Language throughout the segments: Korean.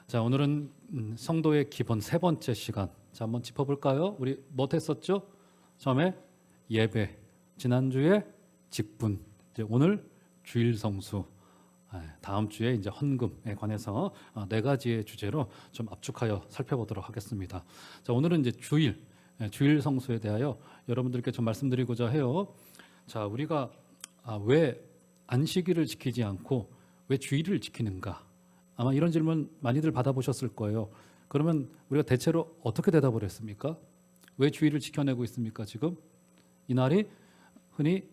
자, 오늘은 성도의 기본 세 번째 시간. 자, 한번 짚어볼까요? 우리 뭐 했었죠? 처음에 예배, 지난주에 직분, 이제 오늘 주일 성수, 다음 주에 이제 헌금에 관해서 네 가지의 주제로 좀 압축하여 살펴보도록 하겠습니다. 자, 오늘은 이제 주일 성수에 대하여 여러분들께 좀 말씀드리고자 해요. 자, 우리가 왜 안식일을 지키지 않고 왜 주일을 지키는가? 아마 이런 질문 많이들 받아보셨을 거예요. 그러면 우리가 대체로 어떻게 대답을 했습니까? 왜 주일을 지켜내고 있습니까? 지금 이 날이 흔히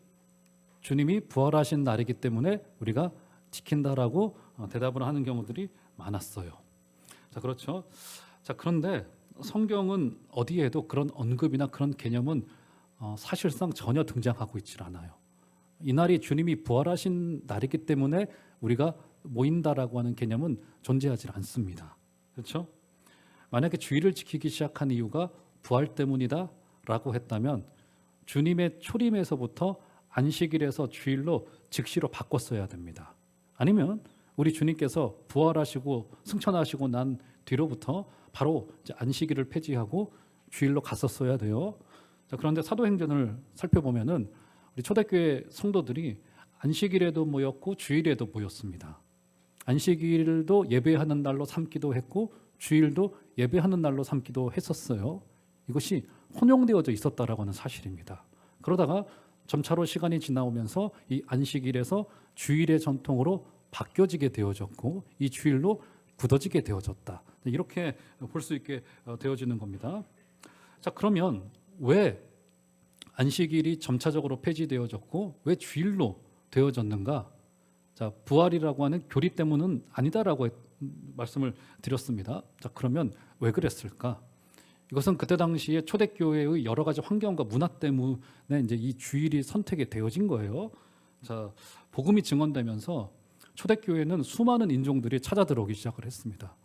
주님이 부활하신 날이기 때문에 우리가 지킨다라고 대답을 하는 경우들이 많았어요. 자, 그렇죠. 자, 그런데 성경은 어디에도 그런 언급이나 그런 개념은 사실상 전혀 등장하고 있질 않아요. 이 날이 주님이 부활하신 날이기 때문에 우리가 모인다라고 하는 개념은 존재하지 않습니다. 그렇죠? 만약에 주일을 지키기 시작한 이유가 부활 때문이다라고 했다면 주님의 초림에서부터 안식일에서 주일로 즉시로 바꿨어야 됩니다. 아니면 우리 주님께서 부활하시고 승천하시고 난 뒤로부터 바로 이제 안식일을 폐지하고 주일로 갔었어야 돼요. 자, 그런데 사도행전을 살펴보면은 우리 초대교회 성도들이 안식일에도 모였고 주일에도 모였습니다. 안식일도 예배하는 날로 삼기도 했고 주일도 예배하는 날로 삼기도 했었어요. 이것이 혼용되어져 있었다라고 하는 사실입니다. 그러다가 점차로 시간이 지나오면서 이 안식일에서 주일의 전통으로 바뀌어지게 되어졌고 이 주일로 굳어지게 되어졌다. 이렇게 볼 수 있게 되어지는 겁니다. 자, 그러면 왜 안식일이 점차적으로 폐지되어졌고 왜 주일로 되어졌는가? 자, 부활이라고 하는 교리 때문은 아니다라고 말씀을 드렸습니다. 자, 그러면 왜 그랬을까? 이것은 그때 당시에 초대교회의 여러 가지 환경과 문화 때문에 이제 이 주일이 선택이 되어진 거예요. 자, 복음이 증언되면서 초대교회는 수많은 인종들이 찾아 들어오기 시작을 했습니다.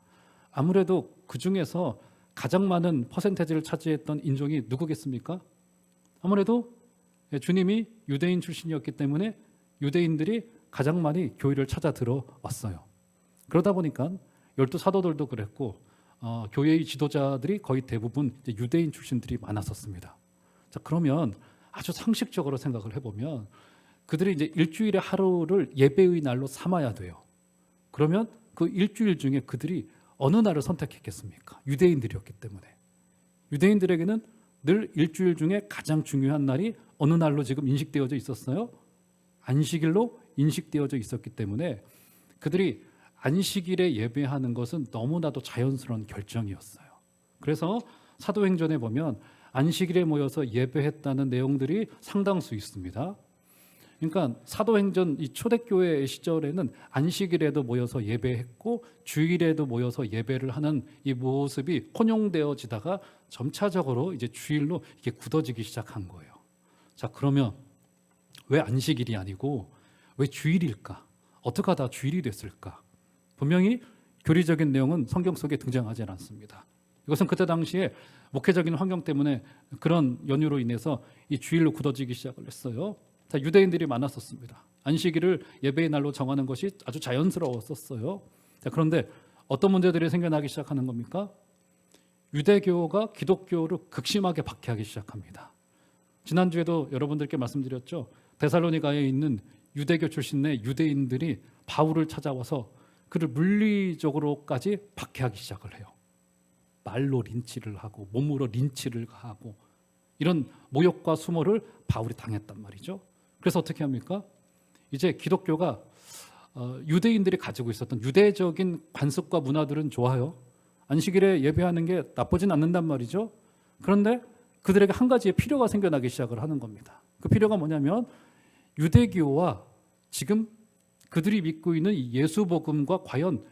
아무래도 그 중에서 가장 많은 퍼센테이지를 차지했던 인종이 누구겠습니까? 아무래도 주님이 유대인 출신이었기 때문에 유대인들이 가장 많이 교회를 찾아 들어왔어요. 그러다 보니까 12사도들도 그랬고 교회의 지도자들이 거의 대부분 이제 유대인 출신들이 많았었습니다. 자, 그러면 아주 상식적으로 생각을 해보면 그들이 이제 일주일의 하루를 예배의 날로 삼아야 돼요. 그러면 그 일주일 중에 그들이 어느 날을 선택했겠습니까? 유대인들이었기 때문에. 유대인들에게는 늘 일주일 중에 가장 중요한 날이 어느 날로 지금 인식되어져 있었어요? 안식일로 인식되어져 있었기 때문에 그들이 안식일에 예배하는 것은 너무나도 자연스러운 결정이었어요. 그래서 사도행전에 보면 안식일에 모여서 예배했다는 내용들이 상당수 있습니다. 그러니까 사도행전 이 초대교회 시절에는 안식일에도 모여서 예배했고 주일에도 모여서 예배를 하는 이 모습이 혼용되어지다가 점차적으로 이제 주일로 이게 굳어지기 시작한 거예요. 자, 그러면 왜 안식일이 아니고 왜 주일일까? 어떻게 하다 주일이 됐을까? 분명히 교리적인 내용은 성경 속에 등장하지 않습니다. 이것은 그때 당시에 목회적인 환경 때문에 그런 연유로 인해서 이 주일로 굳어지기 시작을 했어요. 자, 유대인들이 많았었습니다. 안식일을 예배의 날로 정하는 것이 아주 자연스러웠었어요. 자, 그런데 어떤 문제들이 생겨나기 시작하는 겁니까? 유대교가 기독교를 극심하게 박해하기 시작합니다. 지난주에도 여러분들께 말씀드렸죠. 데살로니가에 있는 유대교 출신의 유대인들이 바울을 찾아와서 그를 물리적으로까지 박해하기 시작을 해요. 말로 린치를 하고 몸으로 린치를 하고 이런 모욕과 수모를 바울이 당했단 말이죠. 그래서 어떻게 합니까? 이제 기독교가 유대인들이 가지고 있었던 유대적인 관습과 문화들은 좋아요. 안식일에 예배하는 게 나쁘진 않는단 말이죠. 그런데 그들에게 한 가지의 필요가 생겨나기 시작을 하는 겁니다. 그 필요가 뭐냐면 유대교와 지금 그들이 믿고 있는 예수 복음과 과연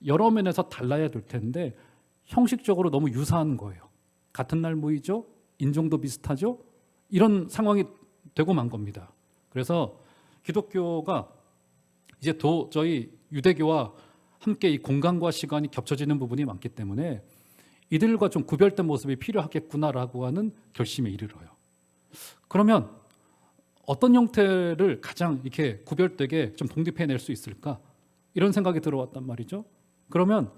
여러 면에서 달라야 될 텐데 형식적으로 너무 유사한 거예요. 같은 날 모이죠. 인종도 비슷하죠. 이런 상황이 되고 만 겁니다. 그래서 기독교가 이제 도저히 유대교와 함께 이 공간과 시간이 겹쳐지는 부분이 많기 때문에 이들과 좀 구별된 모습이 필요하겠구나라고 하는 결심에 이르러요. 그러면 어떤 형태를 가장 이렇게 구별되게 좀 독립해낼 수 있을까? 이런 생각이 들어왔단 말이죠. 그러면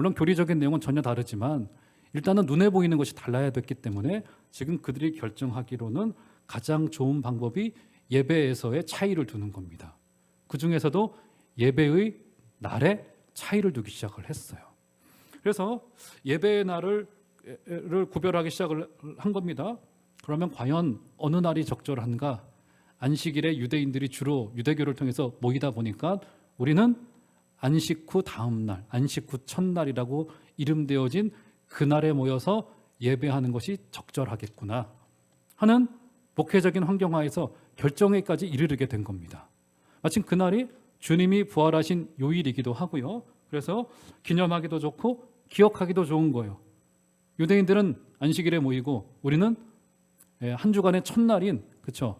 물론 교리적인 내용은 전혀 다르지만 일단은 눈에 보이는 것이 달라야 됐기 때문에 지금 그들이 결정하기로는 가장 좋은 방법이 예배에서의 차이를 두는 겁니다. 그 중에서도 예배의 날에 차이를 두기 시작을 했어요. 그래서 예배의 날을 구별하기 시작을 한 겁니다. 그러면 과연 어느 날이 적절한가? 안식일에 유대인들이 주로 유대교를 통해서 모이다 보니까 우리는 안식 후 다음 날, 안식 후 첫날이라고 이름되어진 그날에 모여서 예배하는 것이 적절하겠구나 하는 목회적인 환경하에서 결정에까지 이르게 된 겁니다. 마침 그날이 주님이 부활하신 요일이기도 하고요. 그래서 기념하기도 좋고 기억하기도 좋은 거예요. 유대인들은 안식일에 모이고 우리는 한 주간의 첫날인, 그렇죠?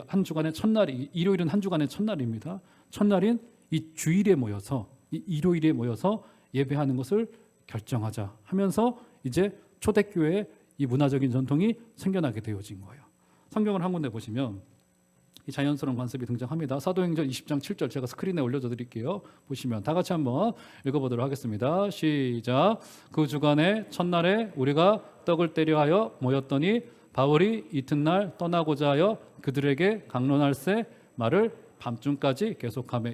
한 주간의 첫날이, 일요일은 한 주간의 첫날입니다. 첫날인 이 주일에 모여서, 이 일요일에 모여서 예배하는 것을 결정하자 하면서 이제 초대교회의 이 문화적인 전통이 생겨나게 되어진 거예요. 성경을 한 군데 보시면 이 자연스러운 관습이 등장합니다. 사도행전 20장 7절 제가 스크린에 올려줘 드릴게요. 보시면 다 같이 한번 읽어보도록 하겠습니다. 시작. 그 주간의 첫날에 우리가 떡을 떼려 하여 모였더니 바울이 이튿날 떠나고자 하여 그들에게 강론할세 말을 밤중까지 계속하며.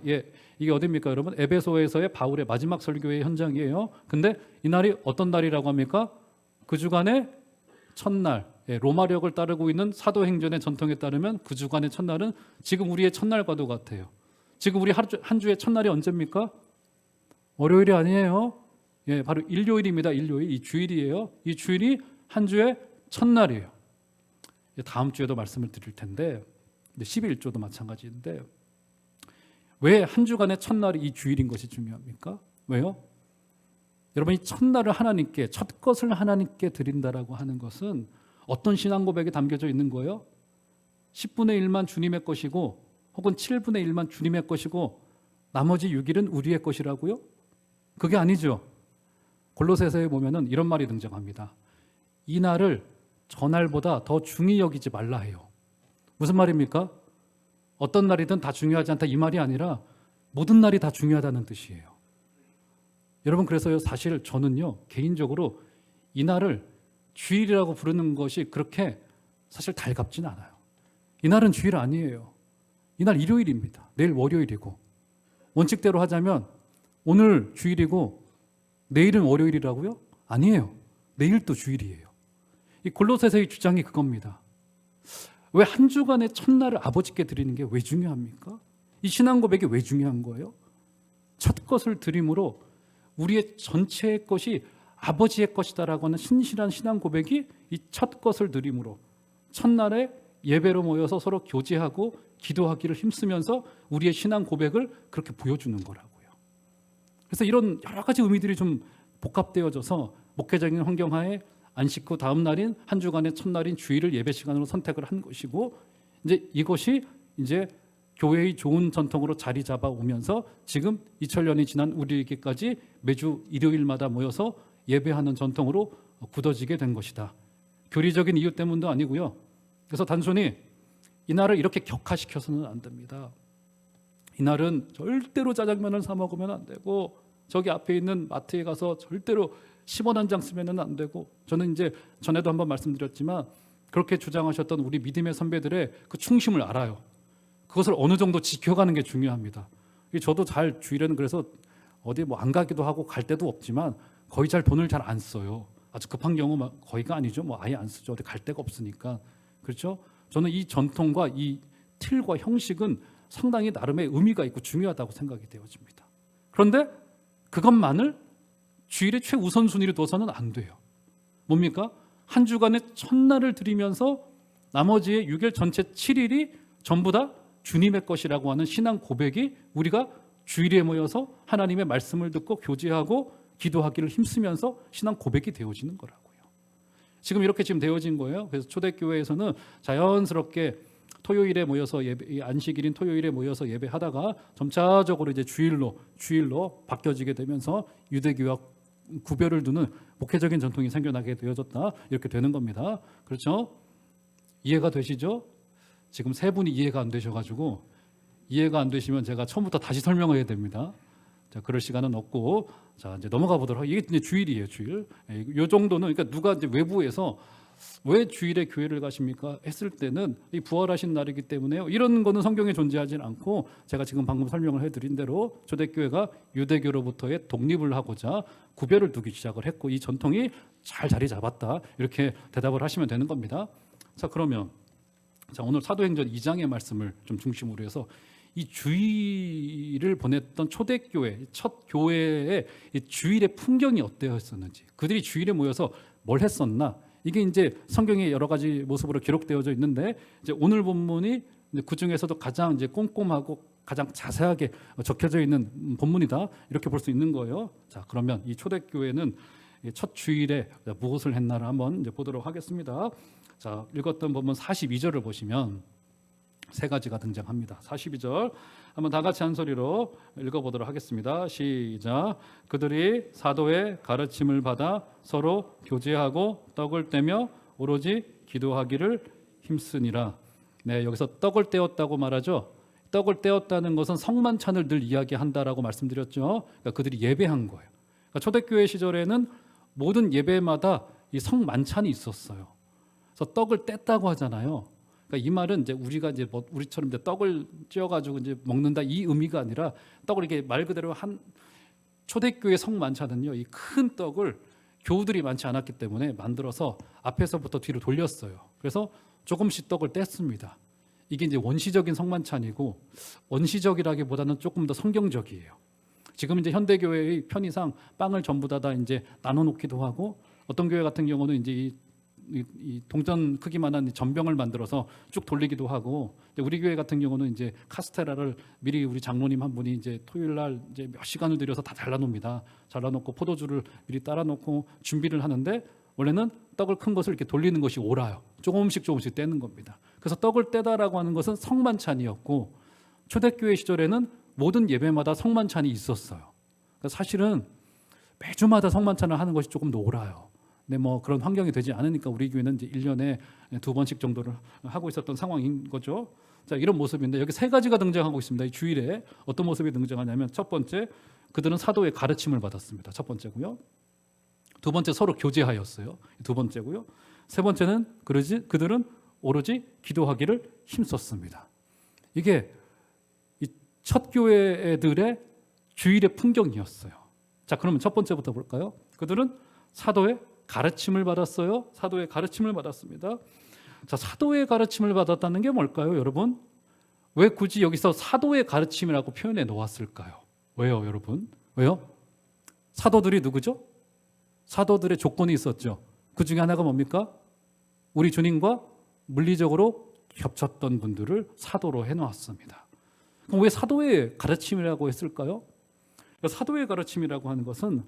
이게 어디입니까 여러분? 에베소에서의 바울의 마지막 설교의 현장이에요. 근데 이 날이 어떤 날이라고 합니까? 그 주간의 첫날. 로마력을 따르고 있는 사도행전의 전통에 따르면 그 주간의 첫날은 지금 우리의 첫날과도 같아요. 지금 우리 한 주의 첫날이 언제입니까? 월요일이 아니에요. 바로 일요일입니다. 일요일. 이 주일이에요. 이 주일이 한 주의 첫날이에요. 다음 주에도 말씀을 드릴 텐데 11조도 마찬가지인데 왜 한 주간의 첫날이 이 주일인 것이 중요합니까? 왜요? 여러분, 이 첫날을 하나님께, 첫 것을 하나님께 드린다라고 하는 것은 어떤 신앙 고백이 담겨져 있는 거예요? 10분의 1만 주님의 것이고 혹은 7분의 1만 주님의 것이고 나머지 6일은 우리의 것이라고요? 그게 아니죠. 골로새서에 보면은 이런 말이 등장합니다. 이 날을 전날보다 더 중히 여기지 말라 해요. 무슨 말입니까? 어떤 날이든 다 중요하지 않다 이 말이 아니라 모든 날이 다 중요하다는 뜻이에요. 여러분, 그래서요, 사실 저는요 개인적으로 이 날을 주일이라고 부르는 것이 그렇게 사실 달갑진 않아요. 이 날은 주일 아니에요. 이날 일요일입니다. 내일 월요일이고, 원칙대로 하자면 오늘 주일이고 내일은 월요일이라고요? 아니에요. 내일도 주일이에요. 이 골로새서의 주장이 그겁니다. 왜 한 주간의 첫날을 아버지께 드리는 게 왜 중요합니까? 이 신앙 고백이 왜 중요한 거예요? 첫 것을 드림으로 우리의 전체의 것이 아버지의 것이다라고 하는 신실한 신앙 고백이 이 첫 것을 드림으로 첫날에 예배로 모여서 서로 교제하고 기도하기를 힘쓰면서 우리의 신앙 고백을 그렇게 보여주는 거라고요. 그래서 이런 여러 가지 의미들이 좀 복합되어져서 목회적인 환경하에 안식 후 다음 날인 한 주간의 첫날인 주일을 예배 시간으로 선택을 한 것이고, 이제 이것이 이제 교회의 좋은 전통으로 자리 잡아 오면서 지금 2000년이 지난 우리에게까지 매주 일요일마다 모여서 예배하는 전통으로 굳어지게 된 것이다. 교리적인 이유 때문도 아니고요. 그래서 단순히 이 날을 이렇게 격화시켜서는 안 됩니다. 이 날은 절대로 짜장면을 사 먹으면 안 되고, 저기 앞에 있는 마트에 가서 절대로 10원 한 장 쓰면 안 되고, 저는 이제 전에도 한번 말씀드렸지만 그렇게 주장하셨던 우리 믿음의 선배들의 그 충심을 알아요. 그것을 어느 정도 지켜가는 게 중요합니다. 저도 잘 주일에는 그래서 어디 뭐 안 가기도 하고 갈 데도 없지만 거의 잘 돈을 잘 안 써요. 아주 급한 경우 거의가 아니죠. 뭐 아예 안 쓰죠. 어디 갈 데가 없으니까. 그렇죠? 저는 이 전통과 이 틀과 형식은 상당히 나름의 의미가 있고 중요하다고 생각이 되어집니다. 그런데 그것만을 주일의 최우선순위로 둬서는 안 돼요. 뭡니까? 한 주간의 첫날을 드리면서 나머지의 6일 전체 7일이 전부 다 주님의 것이라고 하는 신앙 고백이 우리가 주일에 모여서 하나님의 말씀을 듣고 교제하고 기도하기를 힘쓰면서 신앙 고백이 되어지는 거라고요. 지금 이렇게 지금 되어진 거예요. 그래서 초대교회에서는 자연스럽게 토요일에 모여서 예배, 안식일인 토요일에 모여서 예배하다가 점차적으로 이제 주일로 바뀌어지게 되면서 유대교와 구별을 두는 목회적인 전통이 생겨나게 되어졌다. 이렇게 되는 겁니다. 그렇죠? 이해가 되시죠? 지금 세 분이 이해가 안 되셔가지고, 이해가 안 되시면 제가 처음부터 다시 설명해야 됩니다. 자, 그럴 시간은 없고, 자, 이제 넘어가 보도록 하겠습니다. 이게 이제 주일이에요, 주일. 요 정도는, 그러니까 누가 이제 외부에서 왜 주일에 교회를 가십니까? 했을 때는 이 부활하신 날이기 때문에요. 이런 거는 성경에 존재하지 않고, 제가 지금 방금 설명을 해드린 대로 초대교회가 유대교로부터의 독립을 하고자 구별을 두기 시작을 했고, 이 전통이 잘 자리 잡았다, 이렇게 대답을 하시면 되는 겁니다. 자, 그러면 자, 오늘 사도행전 2장의 말씀을 좀 중심으로 해서 이 주일을 보냈던 초대교회, 첫 교회의 이 주일의 풍경이 어떠했었는지, 그들이 주일에 모여서 뭘 했었나, 이게 이제 성경에 여러 가지 모습으로 기록되어져 있는데, 이제 오늘 본문이 그 중에서도 가장 이제 꼼꼼하고 가장 자세하게 적혀져 있는 본문이다, 이렇게 볼 수 있는 거예요. 자, 그러면 이 초대교회는 첫 주일에 무엇을 했나를 한번 이제 보도록 하겠습니다. 자, 읽었던 본문 42절을 보시면 세 가지가 등장합니다. 42절 한번 다 같이 한 소리로 읽어보도록 하겠습니다. 시작. 그들이 사도의 가르침을 받아 서로 교제하고 떡을 떼며 오로지 기도하기를 힘쓰니라. 네, 여기서 떡을 떼었다고 말하죠. 떡을 떼었다는 것은 성만찬을 늘 이야기한다라고 말씀드렸죠. 그러니까 그들이 예배한 거예요. 그러니까 초대교회 시절에는 모든 예배마다 이 성만찬이 있었어요. 그래서 떡을 뗐다고 하잖아요. 그러니까 이 말은 이제 우리가 이제 뭐 우리처럼 이제 떡을 찧어가지고 이제 먹는다, 이 의미가 아니라, 떡을 이렇게 말 그대로 한 초대교회 성만찬은요, 이 큰 떡을 교우들이 많지 않았기 때문에 만들어서 앞에서부터 뒤로 돌렸어요. 그래서 조금씩 떡을 뗐습니다. 이게 이제 원시적인 성만찬이고, 원시적이라기보다는 조금 더 성경적이에요. 지금 이제 현대교회의 편의상 빵을 전부 다 이제 나눠놓기도 하고, 어떤 교회 같은 경우는 이제 이 동전 크기만한 전병을 만들어서 쭉 돌리기도 하고, 우리 교회 같은 경우는 이제 카스테라를 미리 우리 장로님 한 분이 이제 토요일 날 이제 몇 시간을 들여서 다 잘라놓습니다. 잘라놓고 포도주를 미리 따라놓고 준비를 하는데, 원래는 떡을 큰 것을 이렇게 돌리는 것이 옳아요. 조금씩 떼는 겁니다. 그래서 떡을 떼다라고 하는 것은 성만찬이었고, 초대교회 시절에는 모든 예배마다 성만찬이 있었어요. 그러니까 사실은 매주마다 성만찬을 하는 것이 조금 더 옳아요. 근데 뭐 그런 환경이 되지 않으니까 우리 교회는 이제 1년에 2번씩 정도를 하고 있었던 상황인 거죠. 자, 이런 모습인데 여기 세 가지가 등장하고 있습니다. 이 주일에 어떤 모습이 등장하냐면, 첫 번째, 그들은 사도의 가르침을 받았습니다. 첫 번째고요. 두 번째, 서로 교제하였어요. 두 번째고요. 세 번째는 그들은 오로지 기도하기를 힘썼습니다. 이게 이 첫 교회들의 주일의 풍경이었어요. 자, 그러면 첫 번째부터 볼까요? 그들은 사도의 가르침을 받았어요. 사도의 가르침을 받았습니다. 자, 사도의 가르침을 받았다는 게 뭘까요, 여러분? 왜 굳이 여기서 사도의 가르침이라고 표현해 놓았을까요? 왜요, 여러분? 왜요? 사도들이 누구죠? 사도들의 조건이 있었죠. 그 중에 하나가 뭡니까? 우리 주님과 물리적으로 겹쳤던 분들을 사도로 해놓았습니다. 그럼 왜 사도의 가르침이라고 했을까요? 사도의 가르침이라고 하는 것은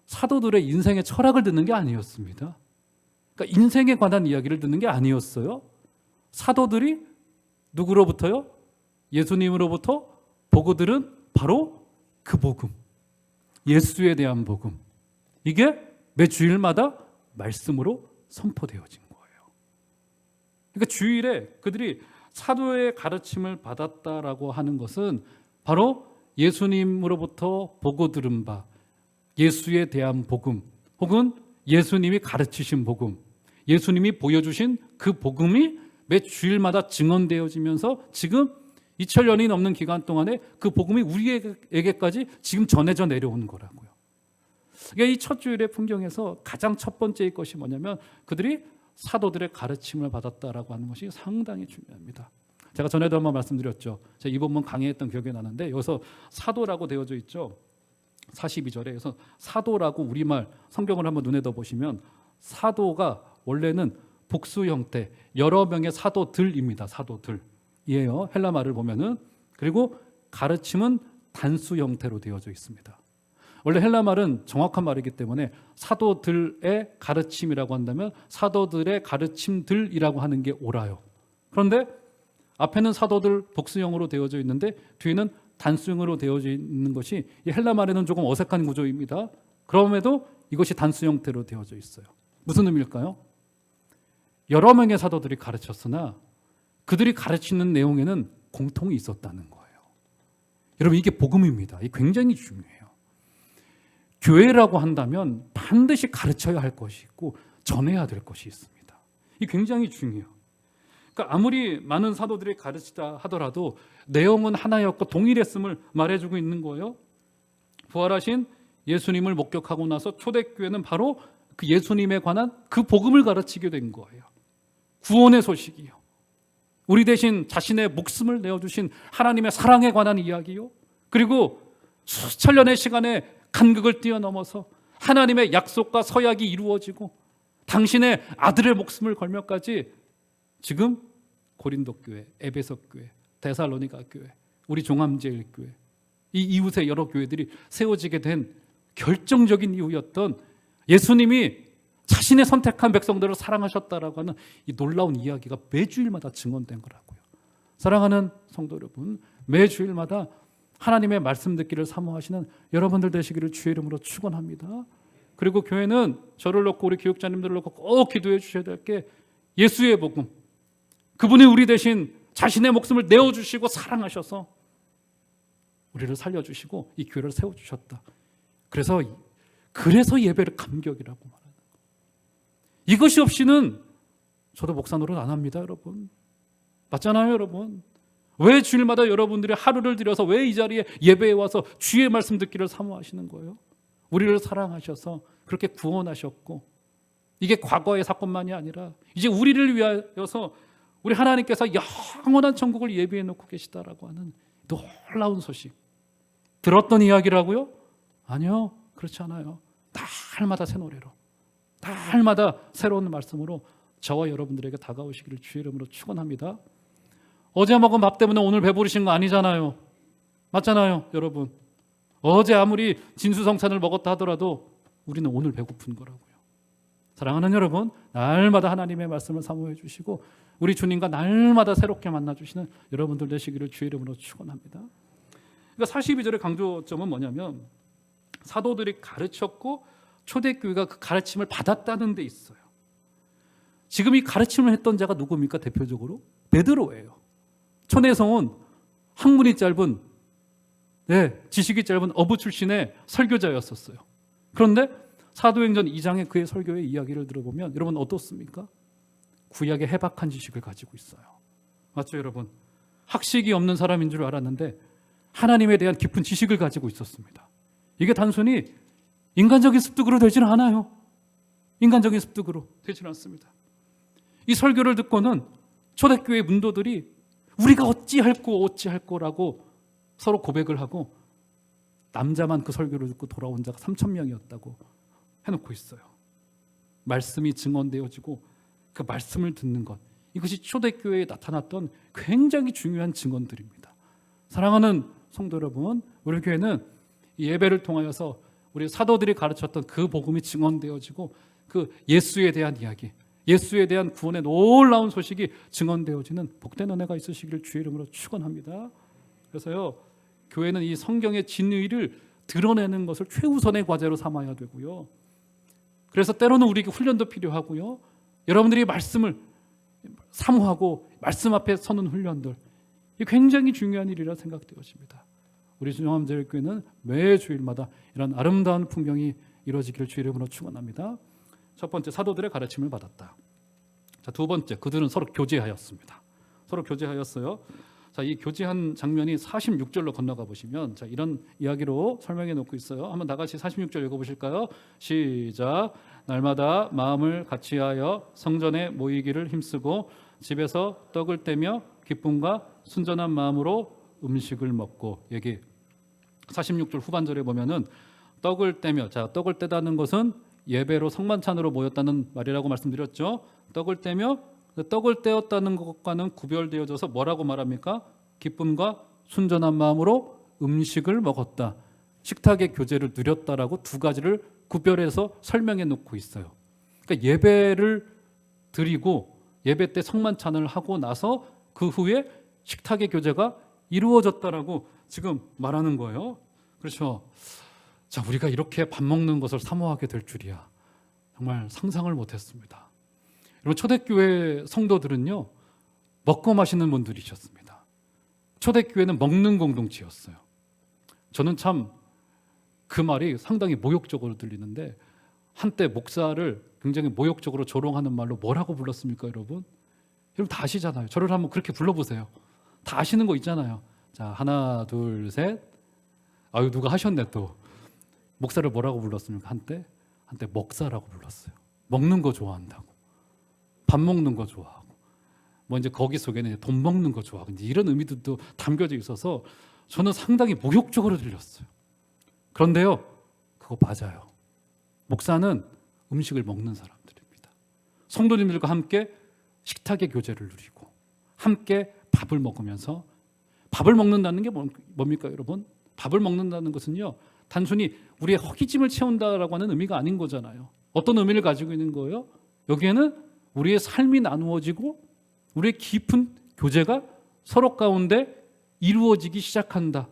사도들의 인생의 철학을 듣는 게 아니었습니다. 그러니까 인생에 관한 이야기를 듣는 게 아니었어요. 사도들이 누구로부터요? 예수님으로부터 보고 들은 바로 그 복음, 예수에 대한 복음, 이게 매 주일마다 말씀으로 선포되어진 거예요. 그러니까 주일에 그들이 사도의 가르침을 받았다라고 하는 것은 바로 예수님으로부터 보고 들은 바, 예수에 대한 복음, 혹은 예수님이 가르치신 복음, 예수님이 보여주신 그 복음이 매 주일마다 증언되어지면서 지금 2000년이 넘는 기간 동안에 그 복음이 우리에게까지 지금 전해져 내려오는 거라고요. 그러니까 이 첫 주일의 풍경에서 가장 첫 번째의 것이 뭐냐면, 그들이 사도들의 가르침을 받았다라고 하는 것이 상당히 중요합니다. 제가 전에도 한번 말씀드렸죠. 제가 이 본문 강의했던 기억이 나는데, 여기서 사도라고 되어져 있죠. 42절에. 그래서 사도라고 우리말 성경을 한번 눈에 더 보시면, 사도가 원래는 복수 형태, 여러 명의 사도들입니다. 사도들이에요, 헬라 말을 보면은. 그리고 가르침은 단수 형태로 되어져 있습니다. 원래 헬라 말은 정확한 말이기 때문에 사도들의 가르침이라고 한다면 사도들의 가르침들이라고 하는 게 옳아요. 그런데 앞에는 사도들 복수형으로 되어져 있는데 뒤에는 단수형으로 되어져 있는 것이 이 헬라 말에는 조금 어색한 구조입니다. 그럼에도 이것이 단수 형태로 되어져 있어요. 무슨 의미일까요? 여러 명의 사도들이 가르쳤으나 그들이 가르치는 내용에는 공통이 있었다는 거예요. 여러분, 이게 복음입니다. 이게 굉장히 중요해요. 교회라고 한다면 반드시 가르쳐야 할 것이 있고 전해야 될 것이 있습니다. 이 굉장히 중요해요. 그러니까 아무리 많은 사도들이 가르치다 하더라도 내용은 하나였고 동일했음을 말해주고 있는 거예요. 부활하신 예수님을 목격하고 나서 초대교회는 바로 그 예수님에 관한 그 복음을 가르치게 된 거예요. 구원의 소식이요. 우리 대신 자신의 목숨을 내어주신 하나님의 사랑에 관한 이야기요. 그리고 수천 년의 시간에 간극을 뛰어넘어서 하나님의 약속과 서약이 이루어지고 당신의 아들의 목숨을 걸며까지 지금 고린도 교회, 에베소 교회, 데살로니가 교회, 우리 종암제일교회, 이 이웃의 여러 교회들이 세워지게 된 결정적인 이유였던 예수님이 자신의 선택한 백성들을 사랑하셨다라고 하는 이 놀라운 이야기가 매주일마다 증언된 거라고요. 사랑하는 성도 여러분, 매주일마다 하나님의 말씀 듣기를 사모하시는 여러분들 되시기를 주의 이름으로 축원합니다. 그리고 교회는 저를 놓고 우리 교육자님들을 놓고 꼭 기도해 주셔야 될 게 예수의 복음, 그분이 우리 대신 자신의 목숨을 내어주시고 사랑하셔서 우리를 살려주시고 이 교회를 세워주셨다. 그래서 예배를 감격이라고 말하는 거예요. 이것이 없이는 저도 목사 노릇 안 합니다, 여러분. 맞잖아요, 여러분. 왜 주일마다 여러분들이 하루를 들여서 왜 이 자리에 예배에 와서 주의 말씀 듣기를 사모하시는 거예요? 우리를 사랑하셔서 그렇게 구원하셨고, 이게 과거의 사건만이 아니라 이제 우리를 위하여서 우리 하나님께서 영원한 천국을 예비해 놓고 계시다라고 하는 놀라운 소식. 들었던 이야기라고요? 아니요, 그렇지 않아요. 날마다 새 노래로, 날마다 새로운 말씀으로 저와 여러분들에게 다가오시기를 주의 이름으로 축원합니다. 어제 먹은 밥 때문에 오늘 배부르신 거 아니잖아요. 맞잖아요, 여러분. 어제 아무리 진수성찬을 먹었다 하더라도 우리는 오늘 배고픈 거라고요. 사랑하는 여러분, 날마다 하나님의 말씀을 사모해 주시고 우리 주님과 날마다 새롭게 만나 주시는 여러분들 되시기를 주의 이름으로 축원합니다. 그러니까 42절의 강조점은 뭐냐면 사도들이 가르쳤고 초대교회가 그 가르침을 받았다는 데 있어요. 지금 이 가르침을 했던 자가 누굽니까? 대표적으로 베드로예요. 촌에서 온 학문이 짧은, 지식이 짧은 어부 출신의 설교자였었어요. 그런데 사도행전 2장의 그의 설교의 이야기를 들어보면 여러분 어떻습니까? 구약의 해박한 지식을 가지고 있어요. 맞죠, 여러분? 학식이 없는 사람인 줄 알았는데 하나님에 대한 깊은 지식을 가지고 있었습니다. 이게 단순히 인간적인 습득으로 되지는 않아요. 인간적인 습득으로 되지는 않습니다. 이 설교를 듣고는 초대교회 문도들이 우리가 어찌할 거라고 서로 고백을 하고 남자만 그 설교를 듣고 돌아온 자가 3,000명이었다고 해놓고 있어요. 말씀이 증언되어지고 그 말씀을 듣는 것, 이것이 초대교회에 나타났던 굉장히 중요한 증언들입니다. 사랑하는 성도 여러분, 우리 교회는 이 예배를 통하여서 우리 사도들이 가르쳤던 그 복음이 증언되어지고 그 예수에 대한 이야기, 예수에 대한 구원의 놀라운 소식이 증언되어지는 복된 은혜가 있으시기를 주의 이름으로 축원합니다. 그래서요, 교회는 이 성경의 진리를 드러내는 것을 최우선의 과제로 삼아야 되고요. 그래서 때로는 우리에게 훈련도 필요하고요. 여러분들이 말씀을 사모하고 말씀 앞에 서는 훈련들, 이 굉장히 중요한 일이라 생각되어집니다. 우리 종암제일교회는 매 주일마다 이런 아름다운 풍경이 이루어지기를 주의 이름으로 축원합니다. 첫 번째, 사도들의 가르침을 받았다. 자, 두 번째, 그들은 서로 교제하였습니다. 서로 교제하였어요. 자, 이 교제한 장면이 46절로 건너가 보시면 자, 이런 이야기로 설명해 놓고 있어요. 한번 다 같이 46절 읽어보실까요? 시작. 날마다 마음을 같이하여 성전에 모이기를 힘쓰고 집에서 떡을 떼며 기쁨과 순전한 마음으로 음식을 먹고, 여기 46절 후반절에 보면은 떡을 떼며, 자, 떡을 떼다는 것은 예배로 성만찬으로 모였다는 말이라고 말씀드렸죠. 떡을 떼며, 떡을 떼었다는 것과는 구별되어져서 뭐라고 말합니까? 기쁨과 순전한 마음으로 음식을 먹었다. 식탁의 교제를 누렸다라고 두 가지를 구별해서 설명해 놓고 있어요. 그러니까 예배를 드리고 예배 때 성만찬을 하고 나서 그 후에 식탁의 교제가 이루어졌다라고 지금 말하는 거예요. 그렇죠. 자, 우리가 이렇게 밥 먹는 것을 사모하게 될 줄이야. 정말 상상을 못했습니다. 여러분, 초대교회 성도들은요, 먹고 마시는 분들이셨습니다. 초대교회는 먹는 공동체였어요. 저는 참 그 말이 상당히 모욕적으로 들리는데 한때 목사를 굉장히 모욕적으로 조롱하는 말로 뭐라고 불렀습니까, 여러분? 여러분 다 아시잖아요. 저를 한번 그렇게 불러보세요. 다 아시는 거 있잖아요. 자, 하나, 둘, 셋. 아유, 누가 하셨네 또. 목사를 뭐라고 불렀습니까? 한때 먹사라고 불렀어요. 먹는 거 좋아한다고. 밥 먹는 거 좋아하고. 뭐 이제 거기 속에는 돈 먹는 거 좋아하고 이런 의미들도 담겨져 있어서 저는 상당히 모욕적으로 들렸어요. 그런데요, 그거 맞아요. 목사는 음식을 먹는 사람들입니다. 성도님들과 함께 식탁의 교제를 누리고 함께 밥을 먹으면서 밥을 먹는다는 게 뭡니까, 여러분? 밥을 먹는다는 것은요, 단순히 우리의 허기짐을 채운다라고 하는 의미가 아닌 거잖아요. 어떤 의미를 가지고 있는 거예요? 여기에는 우리의 삶이 나누어지고 우리의 깊은 교제가 서로 가운데 이루어지기 시작한다.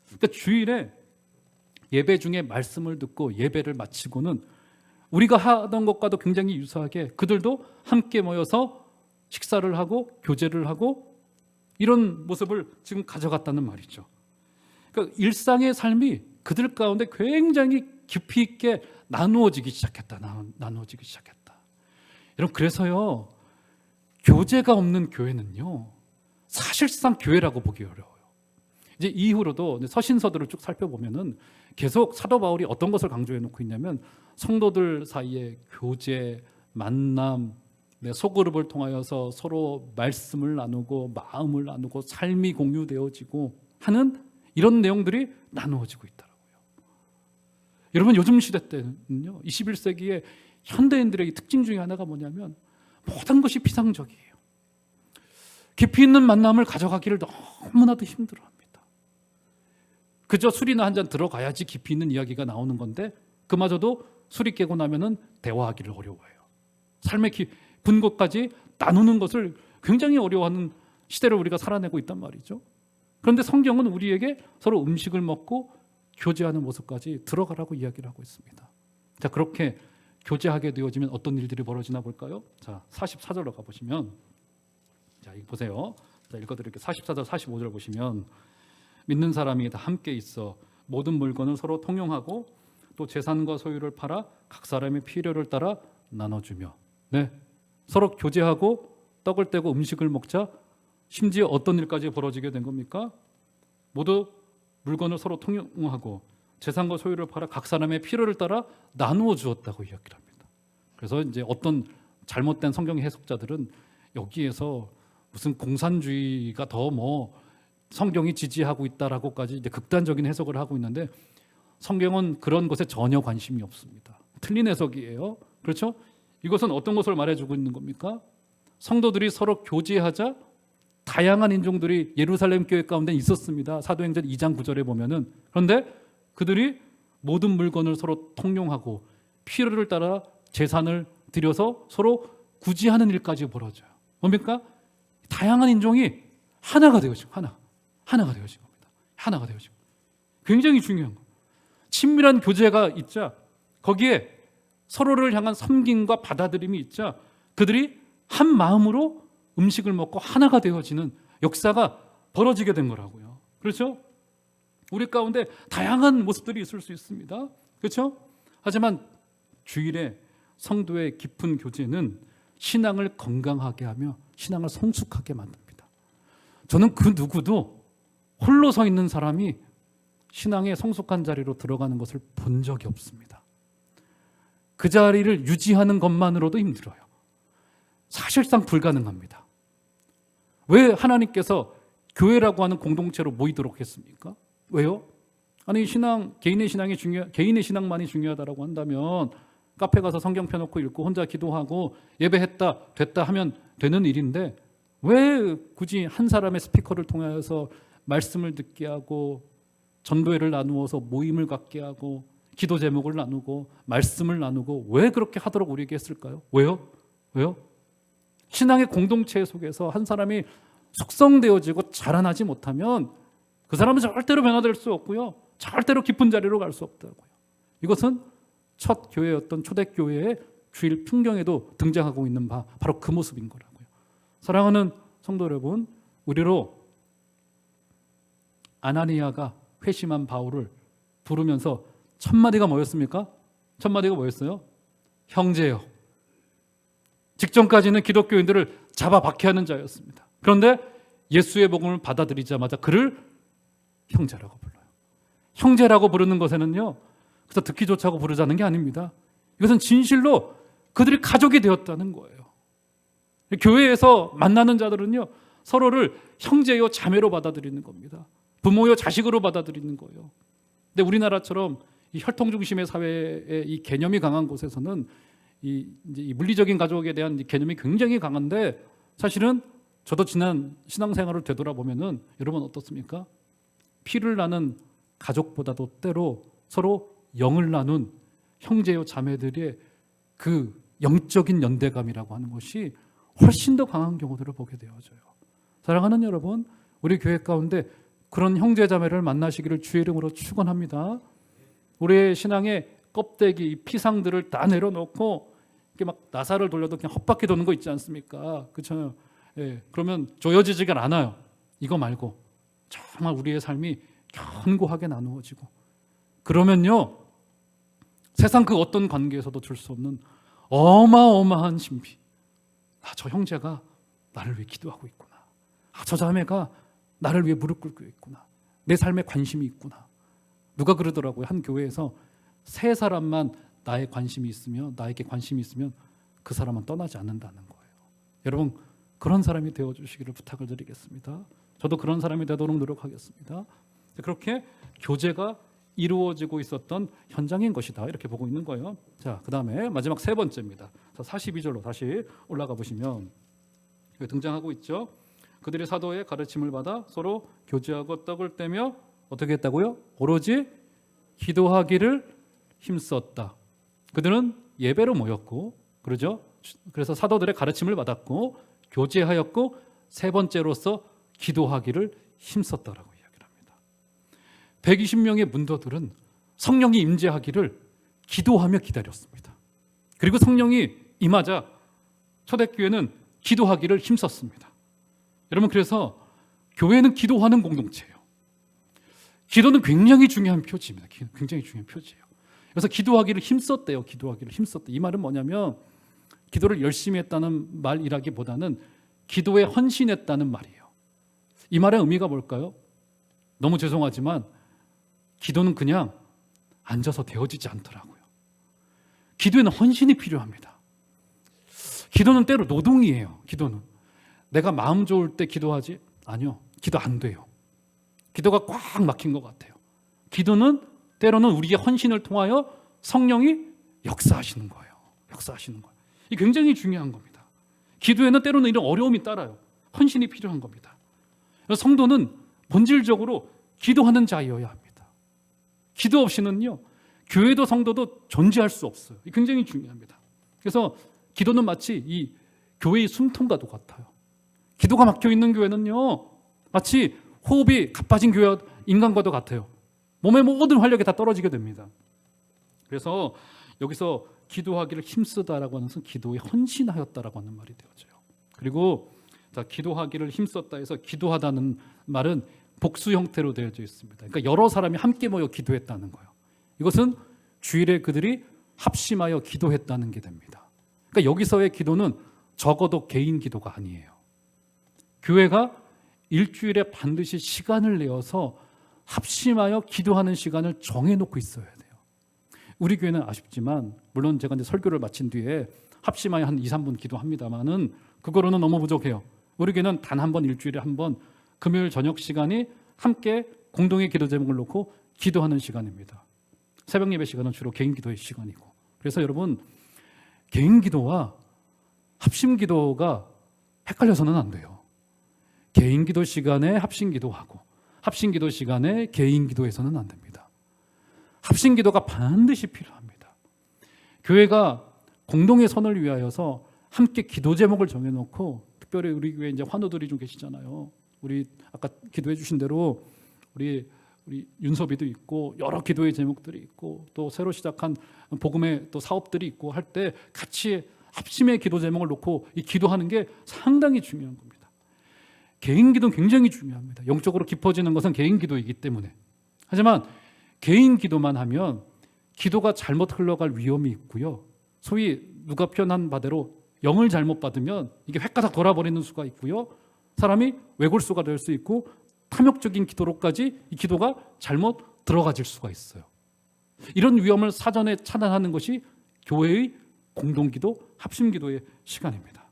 그러니까 주일에 예배 중에 말씀을 듣고 예배를 마치고는 우리가 하던 것과도 굉장히 유사하게 그들도 함께 모여서 식사를 하고 교제를 하고 이런 모습을 지금 가져갔다는 말이죠. 그러니까 일상의 삶이 그들 가운데 굉장히 깊이 있게 나누어지기 시작했다. 나누어지기 시작했다. 여러분, 그래서요, 교제가 없는 교회는요, 사실상 교회라고 보기 어려워요. 이제 이후로도 서신서들을 쭉 살펴보면은 계속 사도 바울이 어떤 것을 강조해 놓고 있냐면 성도들 사이에 교제, 만남, 소그룹을 통하여서 서로 말씀을 나누고 마음을 나누고 삶이 공유되어지고 하는 이런 내용들이 나누어지고 있더라고요. 여러분, 요즘 시대 때는요, 21세기의 현대인들의 특징 중에 하나가 뭐냐면 모든 것이 피상적이에요. 깊이 있는 만남을 가져가기를 너무나도 힘들어합니다. 그저 술이나 한잔 들어가야지 깊이 있는 이야기가 나오는 건데 그마저도 술이 깨고 나면은 대화하기를 어려워해요. 삶의 깊은 것까지 나누는 것을 굉장히 어려워하는 시대를 우리가 살아내고 있단 말이죠. 그런데 성경은 우리에게 서로 음식을 먹고 교제하는 모습까지 들어가라고 이야기를 하고 있습니다. 자, 그렇게 교제하게 되어지면 어떤 일들이 벌어지나 볼까요? 자, 44절로 가보시면, 자, 이거 보세요. 자, 읽어드릴게요. 44절, 45절 보시면 믿는 사람이 다 함께 있어 모든 물건을 서로 통용하고 또 재산과 소유를 팔아 각 사람의 필요를 따라 나눠주며, 네, 서로 교제하고 떡을 떼고 음식을 먹자. 심지어 어떤 일까지 벌어지게 된 겁니까? 모두 물건을 서로 통용하고 재산과 소유를 팔아 각 사람의 필요를 따라 나누어 주었다고 이야기를 합니다. 그래서 이제 어떤 잘못된 성경 해석자들은 여기에서 무슨 공산주의가 더 뭐 성경이 지지하고 있다라고까지 이제 극단적인 해석을 하고 있는데 성경은 그런 것에 전혀 관심이 없습니다. 틀린 해석이에요. 그렇죠? 이것은 어떤 것을 말해주고 있는 겁니까? 성도들이 서로 교제하자 다양한 인종들이 예루살렘 교회 가운데 있었습니다. 사도행전 2장 9절에 보면은. 그런데 그들이 모든 물건을 서로 통용하고 필요를 따라 재산을 들여서 서로 구제하는 일까지 벌어져요. 뭡니까? 다양한 인종이 하나가 되어지고 하나가 되어진 겁니다. 하나가 되어지고. 굉장히 중요한 거. 친밀한 교제가 있자 거기에 서로를 향한 섬김과 받아들임이 있자 그들이 한 마음으로 음식을 먹고 하나가 되어지는 역사가 벌어지게 된 거라고요. 그렇죠? 우리 가운데 다양한 모습들이 있을 수 있습니다. 그렇죠? 하지만 주일에 성도의 깊은 교제는 신앙을 건강하게 하며 신앙을 성숙하게 만듭니다. 저는 그 누구도 홀로 서 있는 사람이 신앙의 성숙한 자리로 들어가는 것을 본 적이 없습니다. 그 자리를 유지하는 것만으로도 힘들어요. 사실상 불가능합니다. 왜 하나님께서 교회라고 하는 공동체로 모이도록 했습니까? 왜요? 아니 개인의 신앙만이 중요하다라고 한다면 카페 가서 성경 펴놓고 읽고 혼자 기도하고 예배했다 됐다 하면 되는 일인데 왜 굳이 한 사람의 스피커를 통해서 말씀을 듣게 하고 전도회를 나누어서 모임을 갖게 하고 기도 제목을 나누고 말씀을 나누고 왜 그렇게 하도록 우리에게 했을까요? 왜요? 신앙의 공동체 속에서 한 사람이 숙성되어지고 자라나지 못하면 그 사람은 절대로 변화될 수 없고요. 절대로 깊은 자리로 갈 수 없다고요. 이것은 첫 교회였던 초대교회의 주일 풍경에도 등장하고 있는 바로 그 모습인 거라고요. 사랑하는 성도 여러분, 우리로 아나니아가 회심한 바울을 부르면서 첫 마디가 뭐였습니까? 첫 마디가 뭐였어요? 형제요. 직전까지는 기독교인들을 잡아 박해하는 자였습니다. 그런데 예수의 복음을 받아들이자마자 그를 형제라고 불러요. 형제라고 부르는 것에는요, 그래서 듣기 좋자고 부르자는 게 아닙니다. 이것은 진실로 그들이 가족이 되었다는 거예요. 교회에서 만나는 자들은요, 서로를 형제요 자매로 받아들이는 겁니다. 부모요 자식으로 받아들이는 거예요. 근데 우리나라처럼 이 혈통 중심의 사회의 이 개념이 강한 곳에서는 이 물리적인 가족에 대한 개념이 굉장히 강한데, 사실은 저도 지난 신앙생활을 되돌아보면은 여러분 어떻습니까? 피를 나눈 가족보다도 때로 서로 영을 나눈 형제요 자매들의 그 영적인 연대감이라고 하는 것이 훨씬 더 강한 경우들을 보게 되어져요. 사랑하는 여러분, 우리 교회 가운데 그런 형제 자매를 만나시기를 주의 이름으로 축원합니다. 우리의 신앙의 껍데기, 피상들을 다 내려놓고 이렇게 막 나사를 돌려도 그냥 헛바퀴 도는 거 있지 않습니까? 그렇죠? 예, 그러면 조여지지가 않아요. 이거 말고 정말 우리의 삶이 견고하게 나누어지고, 그러면요, 세상 그 어떤 관계에서도 줄 수 없는 어마어마한 신비. 저 형제가 나를 위해 기도하고 있구나. 저 자매가 나를 위해 무릎 꿇고 있구나. 내 삶에 관심이 있구나. 누가 그러더라고요. 한 교회에서 세 사람만 나에게 관심이 있으면 그 사람은 떠나지 않는다는 거예요. 여러분, 그런 사람이 되어주시기를 부탁을 드리겠습니다. 저도 그런 사람이 되도록 노력하겠습니다. 그렇게 교제가 이루어지고 있었던 현장인 것이다, 이렇게 보고 있는 거예요. 자, 그 다음에 마지막 세 번째입니다. 42절로 다시 올라가 보시면 여기 등장하고 있죠. 그들이 사도의 가르침을 받아 서로 교제하고 떡을 떼며 어떻게 했다고요? 오로지 기도하기를 힘썼다. 그들은 예배로 모였고, 그러죠? 그래서 사도들의 가르침을 받았고 교제하였고, 세 번째로서 기도하기를 힘썼다라고 이야기를 합니다. 120명의 문도들은 성령이 임재하기를 기도하며 기다렸습니다. 그리고 성령이 임하자 초대교회는 기도하기를 힘썼습니다. 여러분, 그래서 교회는 기도하는 공동체예요. 기도는 굉장히 중요한 표지입니다. 굉장히 중요한 표지예요. 그래서 기도하기를 힘썼대요. 기도하기를 힘썼대. 이 말은 뭐냐면 기도를 열심히 했다는 말이라기보다는 기도에 헌신했다는 말이에요. 이 말의 의미가 뭘까요? 너무 죄송하지만 기도는 그냥 앉아서 되어지지 않더라고요. 기도에는 헌신이 필요합니다. 기도는 때로 노동이에요. 기도는 내가 마음 좋을 때 기도하지? 아니요, 기도 안 돼요. 기도가 꽉 막힌 것 같아요. 기도는 때로는 우리의 헌신을 통하여 성령이 역사하시는 거예요. 역사하시는 거예요. 이게 굉장히 중요한 겁니다. 기도에는 때로는 이런 어려움이 따라요. 헌신이 필요한 겁니다. 성도는 본질적으로 기도하는 자여야 합니다. 기도 없이는요, 교회도 성도도 존재할 수 없어요. 이게 굉장히 중요합니다. 그래서 기도는 마치 이 교회의 숨통과도 같아요. 기도가 막혀 있는 교회는요, 마치 호흡이 가빠진 교회 인간과도 같아요. 몸의 모든 활력이 다 떨어지게 됩니다. 그래서 여기서 기도하기를 힘쓰다라고 하는 것은 기도에 헌신하였다라고 하는 말이 되어져요. 그리고 기도하기를 힘썼다 해서 기도하다는 말은 복수 형태로 되어져 있습니다. 그러니까 여러 사람이 함께 모여 기도했다는 거예요. 이것은 주일에 그들이 합심하여 기도했다는 게 됩니다. 그러니까 여기서의 기도는 적어도 개인 기도가 아니에요. 교회가 일주일에 반드시 시간을 내어서 합심하여 기도하는 시간을 정해놓고 있어야 돼요. 우리 교회는 아쉽지만, 물론 제가 이제 설교를 마친 뒤에 합심하여 한 2, 3분 기도합니다만은 그거로는 너무 부족해요. 우리 교회는 단 한 번, 일주일에 한 번, 금요일 저녁 시간이 함께 공동의 기도 제목을 놓고 기도하는 시간입니다. 새벽 예배 시간은 주로 개인 기도의 시간이고. 그래서 여러분, 개인 기도와 합심 기도가 헷갈려서는 안 돼요. 개인 기도 시간에 합심 기도하고 합심 기도 시간에 개인 기도해서는 안 됩니다. 합심 기도가 반드시 필요합니다. 교회가 공동의 선을 위하여서 함께 기도 제목을 정해놓고, 특별히 우리 교회 이제 환우들이 좀 계시잖아요. 우리 아까 기도해 주신 대로 우리 윤섭이도 있고 여러 기도의 제목들이 있고 또 새로 시작한 복음의 또 사업들이 있고 할 때 같이 합심의 기도 제목을 놓고 이 기도하는 게 상당히 중요한 겁니다. 개인 기도는 굉장히 중요합니다. 영적으로 깊어지는 것은 개인 기도이기 때문에. 하지만 개인 기도만 하면 기도가 잘못 흘러갈 위험이 있고요. 소위 누가 표현한 바대로 영을 잘못 받으면 이게 획가닥 돌아버리는 수가 있고요. 사람이 외골수가 될 수 있고 탐욕적인 기도로까지 이 기도가 잘못 들어가질 수가 있어요. 이런 위험을 사전에 차단하는 것이 교회의 공동기도, 합심기도의 시간입니다.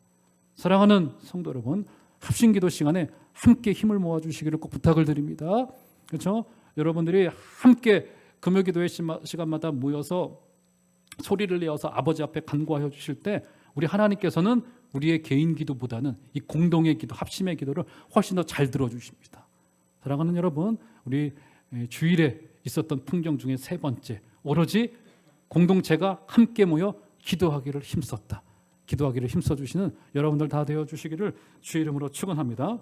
사랑하는 성도 여러분, 합심기도 시간에 함께 힘을 모아주시기를 꼭 부탁을 드립니다. 그렇죠? 여러분들이 함께 금요기도의 시간마다 모여서 소리를 내어서 아버지 앞에 간구하여 주실 때 우리 하나님께서는 우리의 개인 기도보다는 이 공동의 기도, 합심의 기도를 훨씬 더 잘 들어주십니다. 사랑하는 여러분, 우리 주일에 있었던 풍경 중에 세 번째, 오로지 공동체가 함께 모여 기도하기를 힘썼다. 기도하기를 힘써주시는 여러분들 다 되어주시기를 주의 이름으로 축원합니다.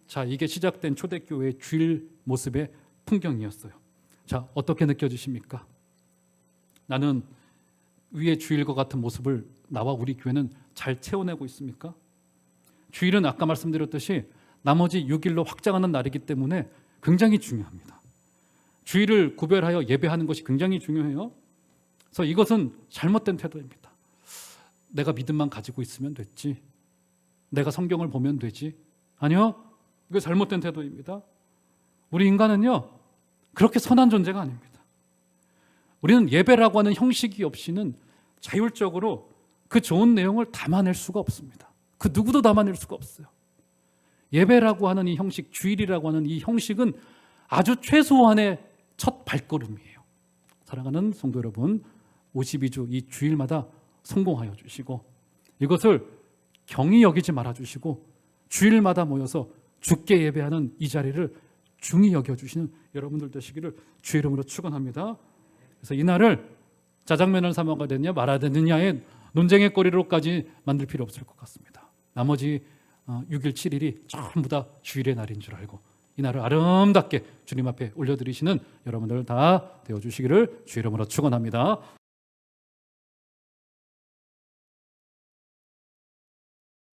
자, 이게 시작된 초대교회의 주일 모습의 풍경이었어요. 자, 어떻게 느껴지십니까? 나는 위의 주일과 같은 모습을 나와 우리 교회는 잘 채워내고 있습니까? 주일은 아까 말씀드렸듯이 나머지 6일로 확장하는 날이기 때문에 굉장히 중요합니다. 주일을 구별하여 예배하는 것이 굉장히 중요해요. 그래서 이것은 잘못된 태도입니다. 내가 믿음만 가지고 있으면 됐지. 내가 성경을 보면 되지. 아니요. 이거 잘못된 태도입니다. 우리 인간은요, 그렇게 선한 존재가 아닙니다. 우리는 예배라고 하는 형식이 없이는 자율적으로 그 좋은 내용을 담아낼 수가 없습니다. 그 누구도 담아낼 수가 없어요. 예배라고 하는 이 형식, 주일이라고 하는 이 형식은 아주 최소한의 첫 발걸음이에요. 사랑하는 성도 여러분, 52주 이 주일마다 성공하여 주시고 이것을 경히 여기지 말아 주시고 주일마다 모여서 주께 예배하는 이 자리를 중히 여겨 주시는 여러분들 되시기를 주의 이름으로 축원합니다. 그래서 이 날을 짜장면을 사 먹어야 되느냐 말아야 되느냐의 논쟁의 거리로까지 만들 필요 없을 것 같습니다. 나머지 6일, 7일이 전부 다 주일의 날인 줄 알고 이 날을 아름답게 주님 앞에 올려드리시는 여러분들 다 되어주시기를 주의 이름으로 축원합니다.